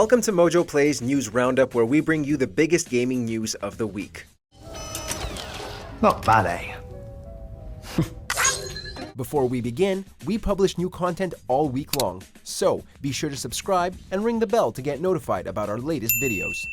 Welcome to MojoPlays News Roundup, where we bring you the biggest gaming news of the week. Not bad, eh? Before we begin, we publish new content all week long, so be sure to subscribe and ring the bell to get notified about our latest videos.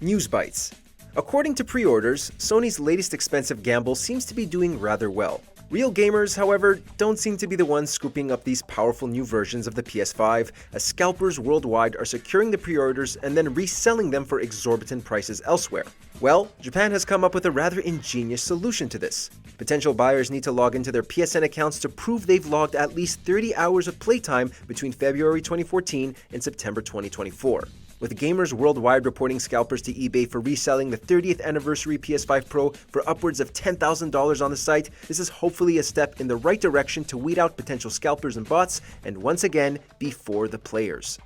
News Bites. According to pre-orders, Sony's latest expensive gamble seems to be doing rather well. Real gamers, however, don't seem to be the ones scooping up these powerful new versions of the PS5, as scalpers worldwide are securing the pre-orders and then reselling them for exorbitant prices elsewhere. Well, Japan has come up with a rather ingenious solution to this. Potential buyers need to log into their PSN accounts to prove they've logged at least 30 hours of playtime between February 2014 and September 2024. With gamers worldwide reporting scalpers to eBay for reselling the 30th anniversary PS5 Pro for upwards of $10,000 on the site, this is hopefully a step in the right direction to weed out potential scalpers and bots, and once again, be for the players.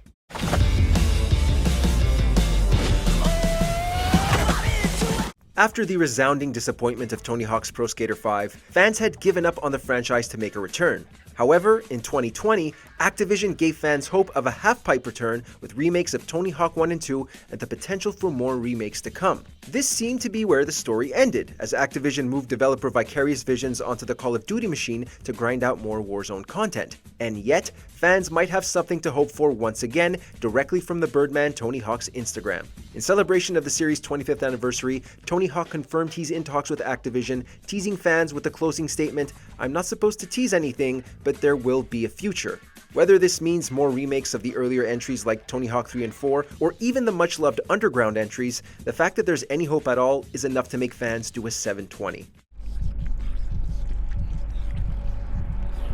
After the resounding disappointment of Tony Hawk's Pro Skater 5, fans had given up on the franchise to make a return. However, in 2020, Activision gave fans hope of a half-pipe return with remakes of Tony Hawk 1 and 2 and the potential for more remakes to come. This seemed to be where the story ended, as Activision moved developer Vicarious Visions onto the Call of Duty machine to grind out more Warzone content. And yet, fans might have something to hope for once again, directly from the Birdman Tony Hawk's Instagram. In celebration of the series' 25th anniversary, Tony Hawk confirmed he's in talks with Activision, teasing fans with the closing statement, "I'm not supposed to tease anything, but there will be a future." Whether this means more remakes of the earlier entries like Tony Hawk 3 and 4, or even the much-loved Underground entries, the fact that there's any hope at all is enough to make fans do a 720.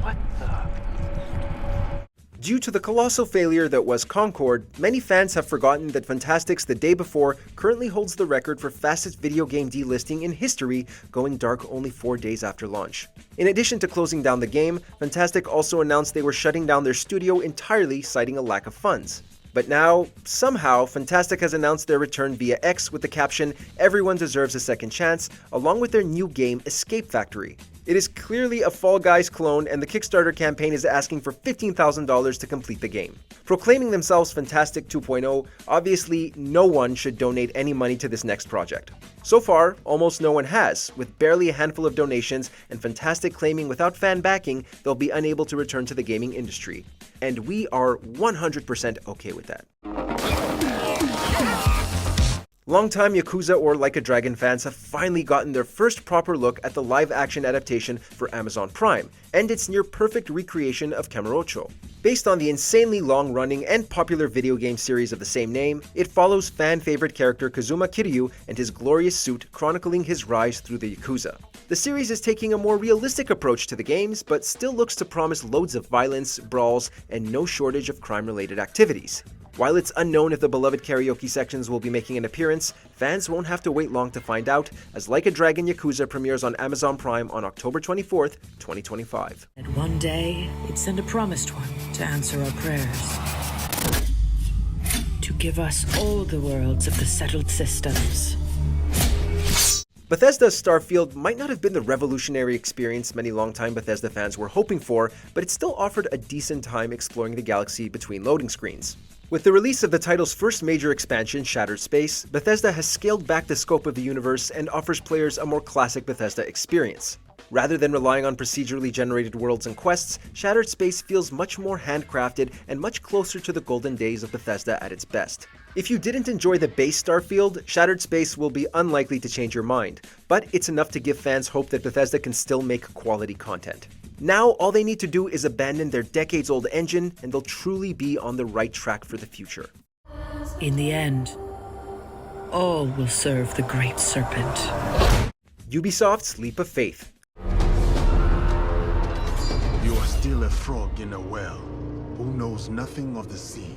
What the? Due to the colossal failure that was Concord, many fans have forgotten that Fantastic's The Day Before currently holds the record for fastest video game delisting in history, going dark only 4 days after launch. In addition to closing down the game, Fantastic also announced they were shutting down their studio entirely, citing a lack of funds. But now, somehow, Fantastic has announced their return via X with the caption, "Everyone deserves a second chance," along with their new game, Escape Factory. It is clearly a Fall Guys clone, and the Kickstarter campaign is asking for $15,000 to complete the game. Proclaiming themselves Fantastic 2.0, obviously no one should donate any money to this next project. So far, almost no one has, with barely a handful of donations, and Fantastic claiming without fan backing, they'll be unable to return to the gaming industry. And we are 100% okay with that. Longtime Yakuza or Like a Dragon fans have finally gotten their first proper look at the live-action adaptation for Amazon Prime, and its near-perfect recreation of Kamurocho. Based on the insanely long-running and popular video game series of the same name, it follows fan-favorite character Kazuma Kiryu and his glorious suit chronicling his rise through the Yakuza. The series is taking a more realistic approach to the games, but still looks to promise loads of violence, brawls, and no shortage of crime-related activities. While it's unknown if the beloved karaoke sections will be making an appearance, fans won't have to wait long to find out, as Like a Dragon Yakuza premieres on Amazon Prime on October 24th, 2025. And one day, he'd send a promised one to answer our prayers. To give us all the worlds of the settled systems. Bethesda's Starfield might not have been the revolutionary experience many longtime Bethesda fans were hoping for, but it still offered a decent time exploring the galaxy between loading screens. With the release of the title's first major expansion, Shattered Space, Bethesda has scaled back the scope of the universe and offers players a more classic Bethesda experience. Rather than relying on procedurally generated worlds and quests, Shattered Space feels much more handcrafted and much closer to the golden days of Bethesda at its best. If you didn't enjoy the base Starfield, Shattered Space will be unlikely to change your mind, but it's enough to give fans hope that Bethesda can still make quality content. Now, all they need to do is abandon their decades-old engine, and they'll truly be on the right track for the future. In the end, all will serve the Great Serpent. Ubisoft's Leap of Faith. You are still a frog in a well, who knows nothing of the sea.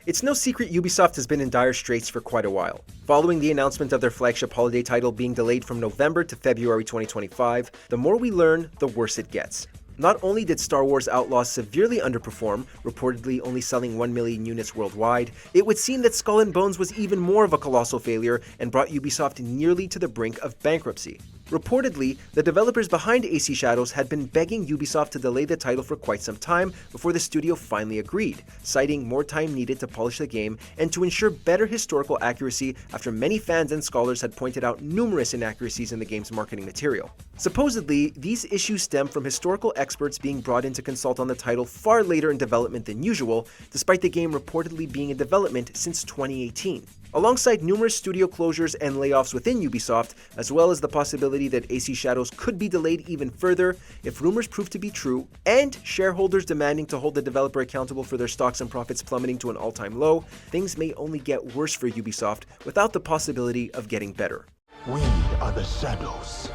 It's no secret Ubisoft has been in dire straits for quite a while. Following the announcement of their flagship holiday title being delayed from November to February 2025, the more we learn, the worse it gets. Not only did Star Wars Outlaws severely underperform, reportedly only selling 1 million units worldwide, it would seem that Skull and Bones was even more of a colossal failure and brought Ubisoft nearly to the brink of bankruptcy. Reportedly, the developers behind AC Shadows had been begging Ubisoft to delay the title for quite some time before the studio finally agreed, citing more time needed to polish the game and to ensure better historical accuracy after many fans and scholars had pointed out numerous inaccuracies in the game's marketing material. Supposedly, these issues stem from historical experts being brought in to consult on the title far later in development than usual, despite the game reportedly being in development since 2018. Alongside numerous studio closures and layoffs within Ubisoft, as well as the possibility that AC Shadows could be delayed even further if rumors prove to be true, and shareholders demanding to hold the developer accountable for their stocks and profits plummeting to an all-time low, things may only get worse for Ubisoft without the possibility of getting better. We are the shadows.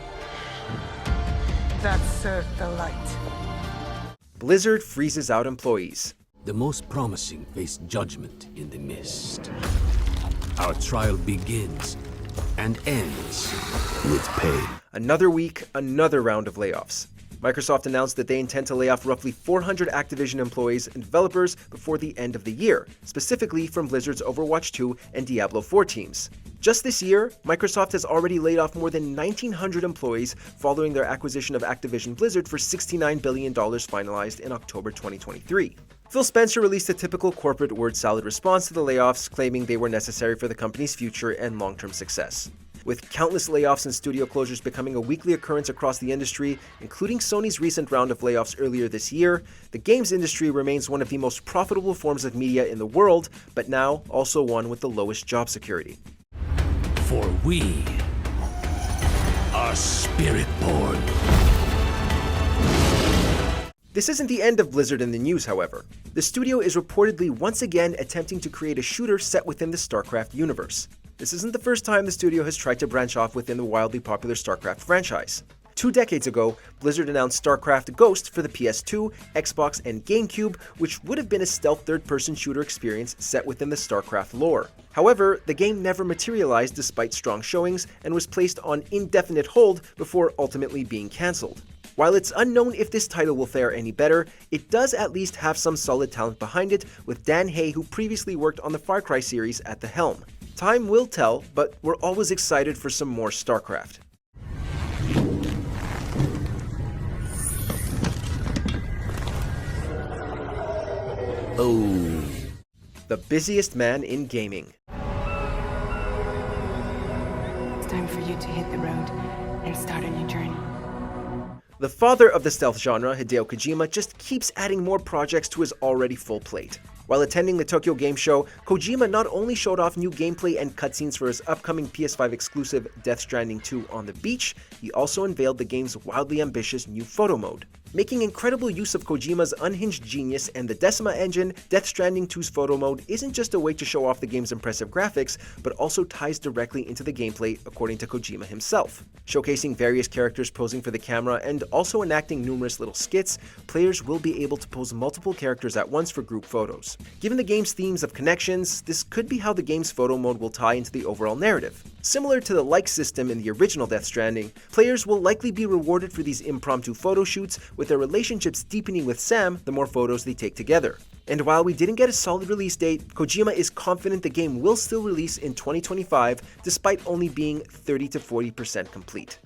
That served the light. Blizzard freezes out employees. The most promising face judgment in the mist. Our trial begins and ends with pay. Another week, another round of layoffs. Microsoft announced that they intend to lay off roughly 400 Activision employees and developers before the end of the year, specifically from Blizzard's Overwatch 2 and Diablo 4 teams. Just this year, Microsoft has already laid off more than 1,900 employees following their acquisition of Activision Blizzard for $69 billion finalized in October 2023. Phil Spencer released a typical corporate word salad response to the layoffs, claiming they were necessary for the company's future and long-term success. With countless layoffs and studio closures becoming a weekly occurrence across the industry, including Sony's recent round of layoffs earlier this year, the games industry remains one of the most profitable forms of media in the world, but now also one with the lowest job security. For we are Spirit-born. This isn't the end of Blizzard in the news, however. The studio is reportedly once again attempting to create a shooter set within the Starcraft universe. This isn't the first time the studio has tried to branch off within the wildly popular Starcraft franchise. 2 decades ago, Blizzard announced Starcraft Ghost for the PS2, Xbox, and GameCube, which would have been a stealth third-person shooter experience set within the Starcraft lore. However, the game never materialized despite strong showings and was placed on indefinite hold before ultimately being cancelled. While it's unknown if this title will fare any better, it does at least have some solid talent behind it, with Dan Hay, who previously worked on the Far Cry series, at the helm. Time will tell, but we're always excited for some more StarCraft. Oh. The busiest man in gaming. It's time for you to hit the road and start a new journey. The father of the stealth genre, Hideo Kojima, just keeps adding more projects to his already full plate. While attending the Tokyo Game Show, Kojima not only showed off new gameplay and cutscenes for his upcoming PS5 exclusive Death Stranding 2 on the beach, he also unveiled the game's wildly ambitious new photo mode. Making incredible use of Kojima's unhinged genius and the Decima engine, Death Stranding 2's photo mode isn't just a way to show off the game's impressive graphics, but also ties directly into the gameplay, according to Kojima himself. Showcasing various characters posing for the camera and also enacting numerous little skits, players will be able to pose multiple characters at once for group photos. Given the game's themes of connections, this could be how the game's photo mode will tie into the overall narrative. Similar to the like system in the original Death Stranding, players will likely be rewarded for these impromptu photo shoots, with their relationships deepening with Sam the more photos they take together. And while we didn't get a solid release date, Kojima is confident the game will still release in 2025, despite only being 30 to 40% complete.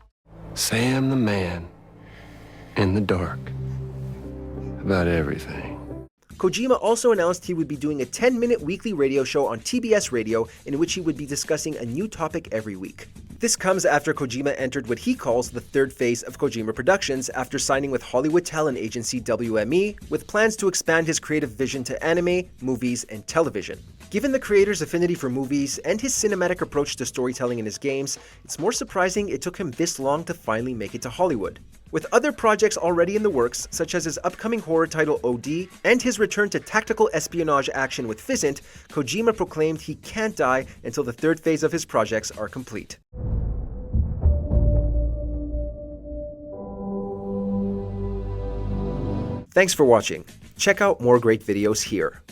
Sam the man in the dark about everything. Kojima also announced he would be doing a 10-minute weekly radio show on TBS Radio in which he would be discussing a new topic every week. This comes after Kojima entered what he calls the third phase of Kojima Productions after signing with Hollywood talent agency WME, with plans to expand his creative vision to anime, movies, and television. Given the creator's affinity for movies and his cinematic approach to storytelling in his games, it's more surprising it took him this long to finally make it to Hollywood. With other projects already in the works, such as his upcoming horror title OD and his return to tactical espionage action with Physint, Kojima proclaimed he can't die until the third phase of his projects are complete. Thanks for watching. Check out more great videos here.